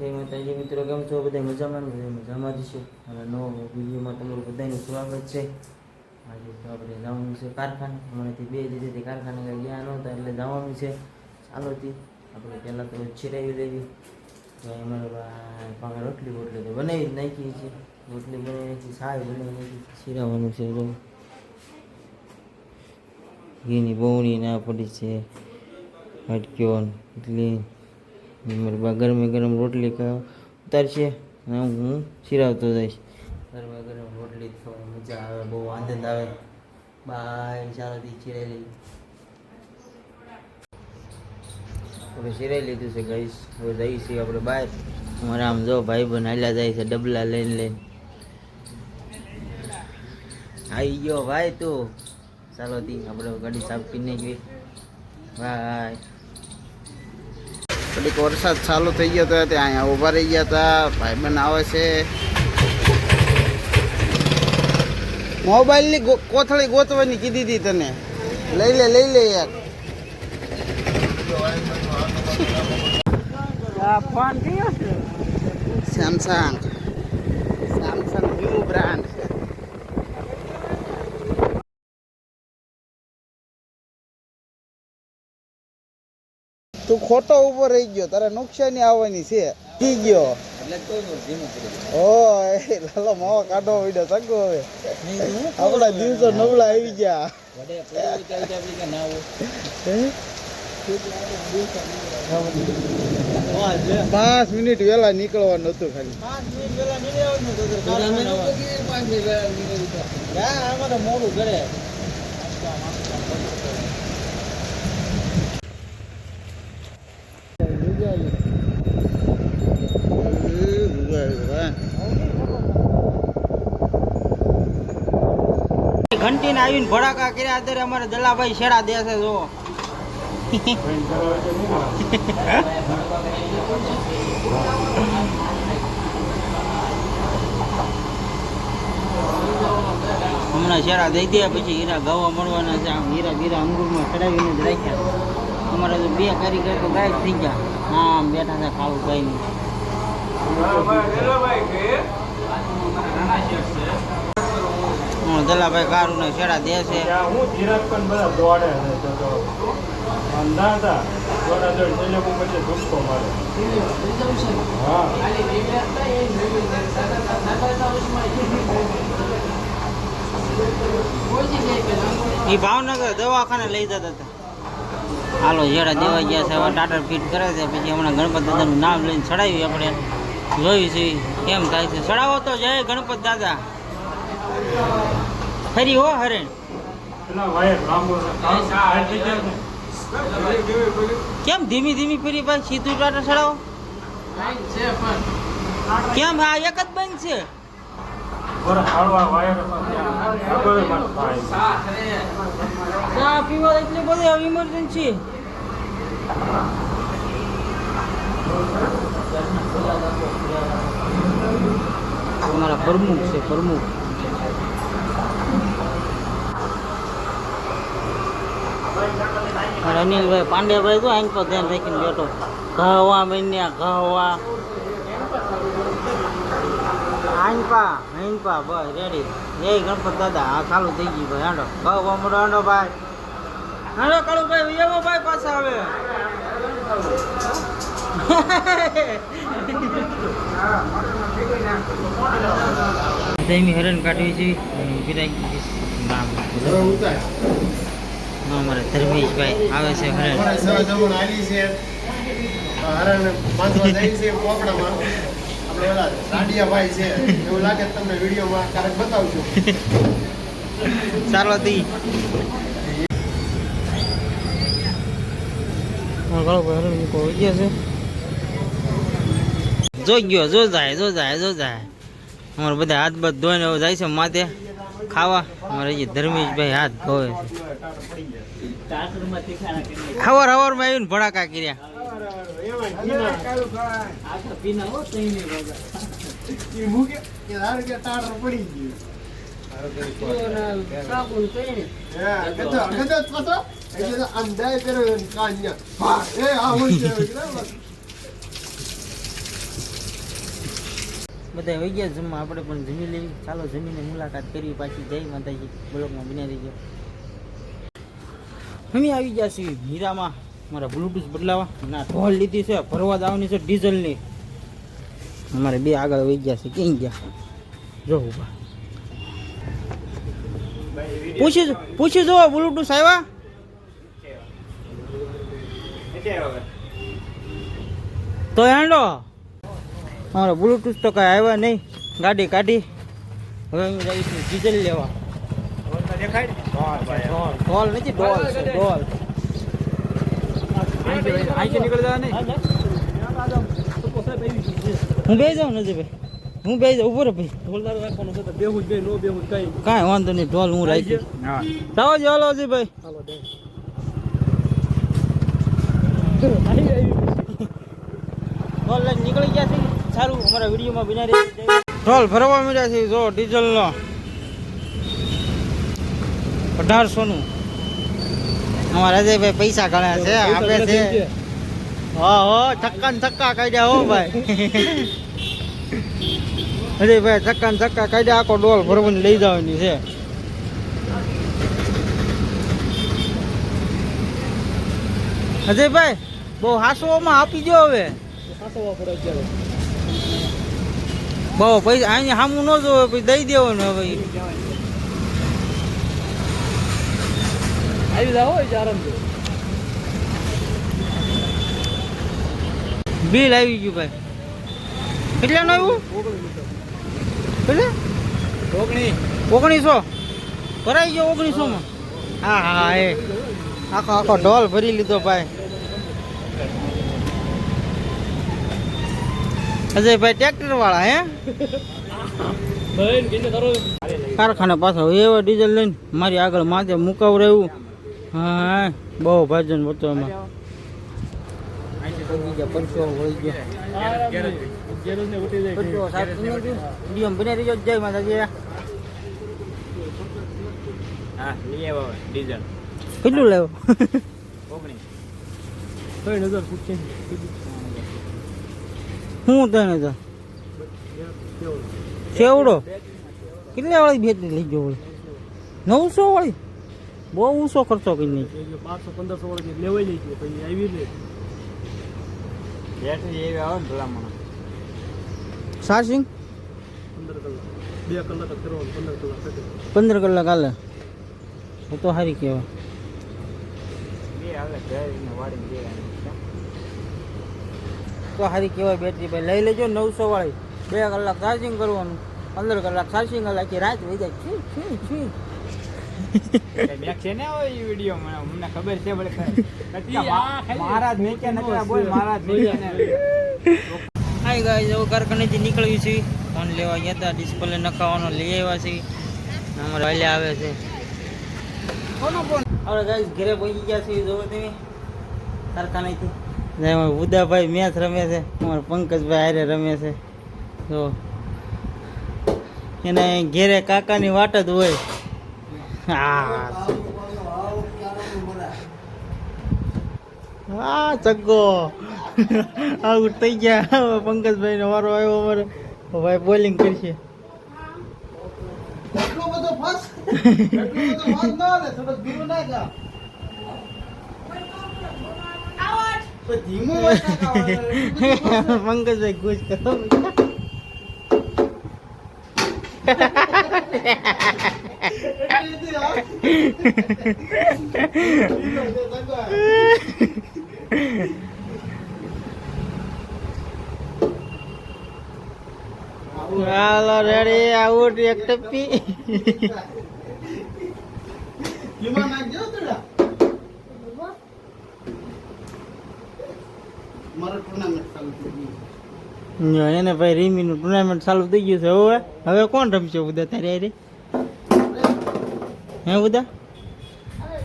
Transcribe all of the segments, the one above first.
જય માતાજી મિત્રો, કેમ છો? બધા મજામાં જ છે. અને નવો વિડીયોમાં તમારું બધાનું સ્વાગત છે. આજે તો આપણે જવાનું છે કારખાને. હમણાંથી 2 દિવસથી કારખાને કંઈ ગયા નહોતા એટલે જવાનું છે. ચાલોથી આપણે પહેલાં તો ચિરાવી લેવી. તો અમારે રોટલી તો બનાવી જ નાખી છે. રોટલી બનાવી નાખી, સાય બનાવી નાખી, ચિરાવાનું છે. તો ઘીની બહુણી ના પડી છે, હટક્યો એટલી ગરમે ગરમ રોટલી ઉતારશે અને હું ચિરાવતો જઈશ. ગરમે ગરમ રોટલી ખાવાની મજા આવે, બહુ આનંદ આવે. બાય ચાલોથી ચિરાઈ લઈ. આપણે ચિરાઈ લીધું છે ગાઈસ. હવે જઈએ છીએ આપણે બહાર. અમારે આમ જો ભાઈ બન હાલ્યા જાય છે ડબલા લઈને. આવી ગયો ભાઈ તું. ચાલોથી આપણે ગાડી સાફ કરી નાખી. બાય. થોડીક વરસાદ ચાલુ થઈ ગયો હતો ત્યાં અહીંયા ઊભા રહી ગયા હતા. ભાઈબંધ આવે છે. મોબાઈલની કોથળી ગોતવાની કીધી હતી તને. લઈ લે યાર. ફોન કયો છે? Samsung new brand. તું ખોટો ઉભો રહી ગયો, તારે નુકસાની આવવાની છે. કી ગયો લાલો માવા કાઢો વિડો સગો. હવે આપણા દિવસો નવલા આવી ગયા. 5 મિનિટ વહેલા નીકળવાનું હતું. ખાલી 5 મિનિટ વહેલા મોડું કરે. ઘંટી ને આવીને ભડાકા કર્યા. અત્યારે અમારે દલાભાઈ શેડા દેશે. જો હમણાં શેડા દઈ દે પછી હીરા ગાવા મળવાના છે. આમ હીરા અંગૂરમાં ચડાવીને જ રાખ્યા. અમારે તો 2 કારીગર તો ગાયબ થઈ ગયા. હા બેઠા છે ખાવું કઈ નહીં. દલાભાઈ કારું ને શેડા દે છે. એ ભાવનગર દવાખાને લઈ જતા હતા. હાલો જેડા દેવા ગયા છે. હવે ટાટર ફીટ કરે છે. પછી હમણાં ગણપત દાદાનું નામ લઈને ચડાવી. આપણે જોયું છે કેમ થાય છે. ચડાવો તો જય ગણપત દાદા. ફરી હો હરેણ. કેમ ધીમી ફરી ભાઈ? સીધું ટાટર ચડાવો. કેમ આ એક જ બંધ છે? ચા પીવા એટલી બધી ઇમરજન્સી. અમારા પ્રમુખ છે, પ્રમુખ. અનિલભાઈ પાંડેભાઈ તો આઈન પર ધ્યાન રાખીને બેઠો. ઘવા બન્યા ઘવા. હાઈનપા બસ રેડી. જય ગણપત દાદા. આ ચાલુ થઈ ગઈ ભાઈ. હાંડો ઘવા મોડો. હાંડો ભાઈ, હાંડો કાળુભાઈ. એવો ભાઈ પાછા આવે. હેરણ કાઢવી છે. અમારે ધર્મેશભાઈ આવે છે. રાડિયાભાઈ છે. એવું લાગે તમને વિડીયોમાં ક્યારેક બતાવશું. ચાલો તી જો જાય. અમારે બધા હાથ બાથ ધોઈને હવે જાય છે માથે ખાવા. અમારે જે ધર્મેશભાઈ હાથ ધોવે છે. હવારમાં આવીને ભડાકા કર્યા. બધા વહી ગયા જમવા, આપણે પણ જમી લેવી. ચાલો જમીને મુલાકાત કરી પાછી. જય માતાજી. બ્લોગમાં બન્યા રહીજો. અમે આવી ગયા છીએ હીરામાં મારા બ્લૂટૂથ બદલાવા. ના ઢોલ લીધી છે, ભરવા જવાની છે ડીઝલની. અમારે બે આગળ વહી ગયા છે. ક્યાં ગયા જો ઉભા પૂછી જો બ્લૂટૂથ આવ્યા તો હેન્ડો. અમારે બ્લૂટૂથ તો કાંઈ આવ્યા નહીં. ગાડી કાઢી હવે અમે જઈશું ડીઝલ લેવા. ઢોલ નથી, ઢોલ છે ઢોલ. હું બે જાઉં નથી ભાઈ, હું બે જાઉં ઉપર ભાઈ. કાંઈ વાંધો નહીં, ઢોલ હું રાખી. ચાલો જ હાલો છે ભાઈ. ઢોલ લઈને નીકળી ગયા છે. સારું, અમારા વિડીયોમાં બિના રહી. ઢોલ ભરવા મળ્યા છે જો ડીઝલનો 1800 અમારા અજયભાઈ પૈસા ગણ્યા છે, આપે છે. હા હો, છક્કા ને છક્કા કાઢ્યા હો ભાઈ. અજયભાઈ છક્કા ને છક્કા કાઢ્યા. આખો ડોલ ભરવાની લઈ જવાની છે. અજયભાઈ બહુ હાસોમાં આપી દો હવે. બહુ પૈસા અહીંયા સામું ન જોવે પછી દઈ દેવાનું હવે. આવી જાવ આરામથી. બિલ આવી ગયું ભાઈ. કેટલાનું આવ્યું? કેટલા? 1900 ભરાઈ ગયો 1900 માં. હા હા, એ આખો આખો ઢોલ ભરી લીધો ભાઈ. અજયભાઈ ટ્રેક્ટર વાળા હે કારખાને પાછા એવા ડીઝલ લઈને મારી આગળ માથે મુકાવ રહ્યું. હા બહુ ભાજન હતો એમાં. જય માતાજી. કેટલું લેવો? 3000 શું 3000 સેવડો કેટલા વાળી બેટરી લઈ ગયો? 900 વાળી? બહુ ઊંચો ખર્ચો કરી નહીં. 500-1500 વાળી લેવાય નહીં ગયો પછી આવી ને બેટરી એવી આવે ને ભલામણ. ચાર્જિંગ 15 કલાક 2 કલાક કરવાનું. 15 કલાક હાલે તો સારી કહેવાય. તો સારી કહેવાય બેટરી ભાઈ. લઈ લેજો 900 વાળી. 2 કલાક ચાર્જિંગ કરવાનું, 15 કલાક ચાર્જિંગ આખી રાત વહી જાય. છે ને એ વિડીયો મને ખબર છે. મહારાજ હાય ગાઈસ, હવે કારખાનેથી નીકળ્યું છે. ફોન લેવા ગયા હતા, ડિસ્પ્લે નખાવાનો લઈ આવ્યા છે. અમારે વાલે આવે છે. આપણે ગાઈસ ઘરે પહોંચી ગયા છે. જોવો તમે કારખાનેથી. ઉદાભાઈ મેચ રમે છે, અમારા પંકજભાઈ હારે રમે છે. જો એને ઘેરે કાકાની વાટ જ હોય. હા ચગ્ગો આઉટ થઈ ગયા. પંકજભાઈ નો વારો આવ્યો. અમારે ભાઈ બોલિંગ કરશે. પંકજભાઈ ખુશ કરો. હાલો રેડી. આઉટ એક ટપ્પી. એને ભાઈ રીમી નું ટુર્નામેન્ટ ચાલુ થઈ ગયું છે. હવે કોણ રમશે ઉદા તારે રે? હે ઉદા?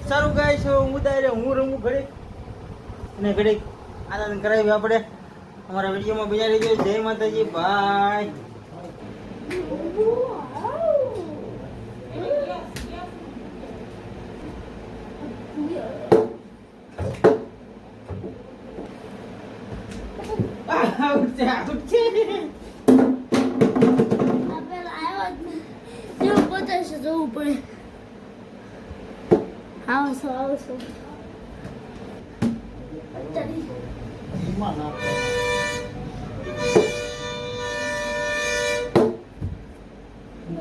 સારું ગાય છે. ઉદા રે હું રમું ઘડીક અને ઘડીક આનંદ કરાવી આપણે. અમારા વિડીયોમાં બીજા રહેજો. જય માતાજી. બાય. આઉટ છે. જવું પડે. આવશો એમાં નાખો.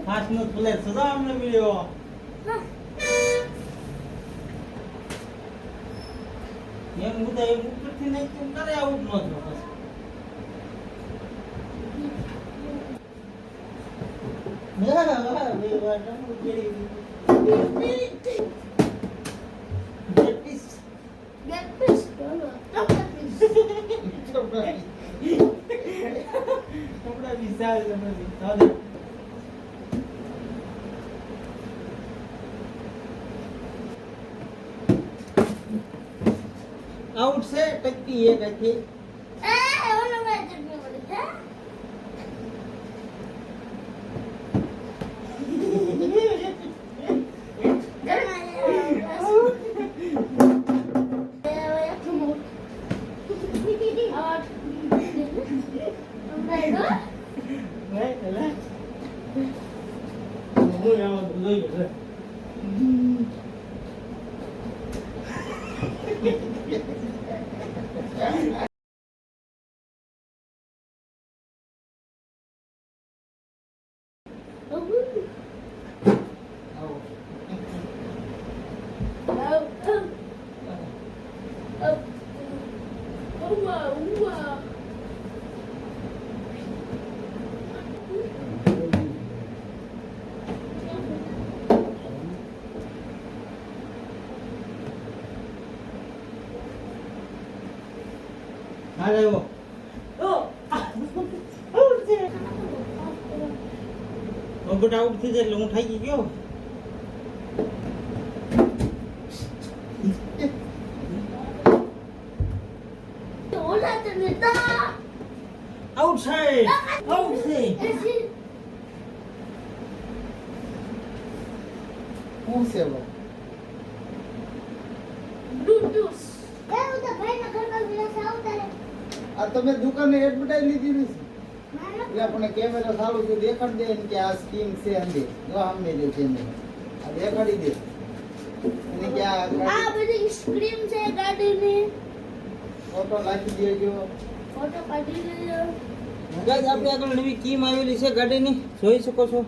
ફાસ્ટ નો પ્લેટ સદા અમને મળ્યો. એમ ઉદય એમ ઉપરથી નહીં કેમ કરે આવું ન થયું બસ. કપડા વિશાલ આઉટ છે ટકી એક હતી. આઉટ થઈ જાય એટલે હું થઈ ગયો. આઉટસાઇડ આઉટ છે. હું છે આ તમે દુકાને એડવર્ટાઈઝ લીધી નથી એટલે આપણે કેમેરા ચાલુ છે દેખાડી દે કે આ સ્કીમ છે અંદર જો અમને જે છે આ દેખાડી દે એને કે આ બધી સ્ક્રીન છે ગાડીની. ફોટો નાખી દેજો. ફોટો પાડી લેજો. ગાઈસ આપણે આગળ નવી સ્કીમ આવેલી છે ગાડીની, જોઈ શકો છો,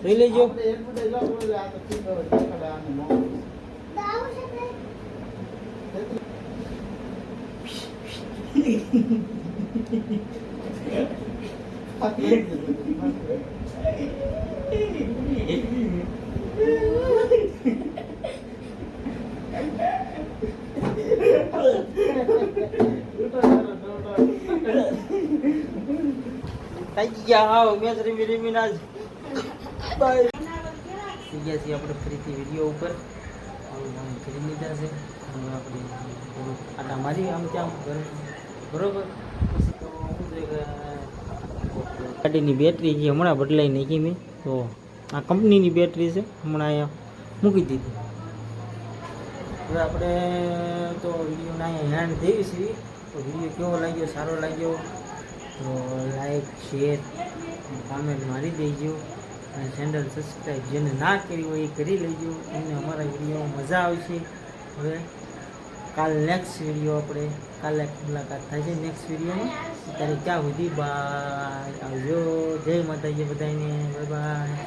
જોઈ લેજો. આપણે એડવર્ટાઈઝ લાવો એટલે આ તો ઠીક હવે દેખાડે આને મોં. દાવ છે ને થઈ ગયા હાવ મેચ રમી આજ બાય થઈ ગયા છીએ આપણે ફરીથી વિડીયો ઉપર કરી લીધા છે અને આપણે આટા મારી આમ ત્યાં બરોબર. પછી તો શું છે કે ગાડીની બેટરી જે હમણાં બદલાઈ નાખી મેં, તો આ કંપનીની બેટરી છે, હમણાં અહીંયા મૂકી દીધી. હવે આપણે તો વિડીયોને અહીંયા હેન્ડ દેવી છે. તો વિડીયો કેવો લાગ્યો, સારો લાગ્યો તો લાઈક શેર કોમેન્ટ મારી દેજો અને ચેનલ સબસ્ક્રાઈબ જેને ના કરી હોય એ કરી લેજો. એમને અમારા વિડીયો મજા આવશે. હવે કાલ નેક્સ્ટ વિડીયો આપણે કાલે મુલાકાત થાય છે નેક્સ્ટ વિડીયોમાં. ત્યારે ક્યાં સુધી બાય આવજો. જય માતાજી બધાને, બાય બાય.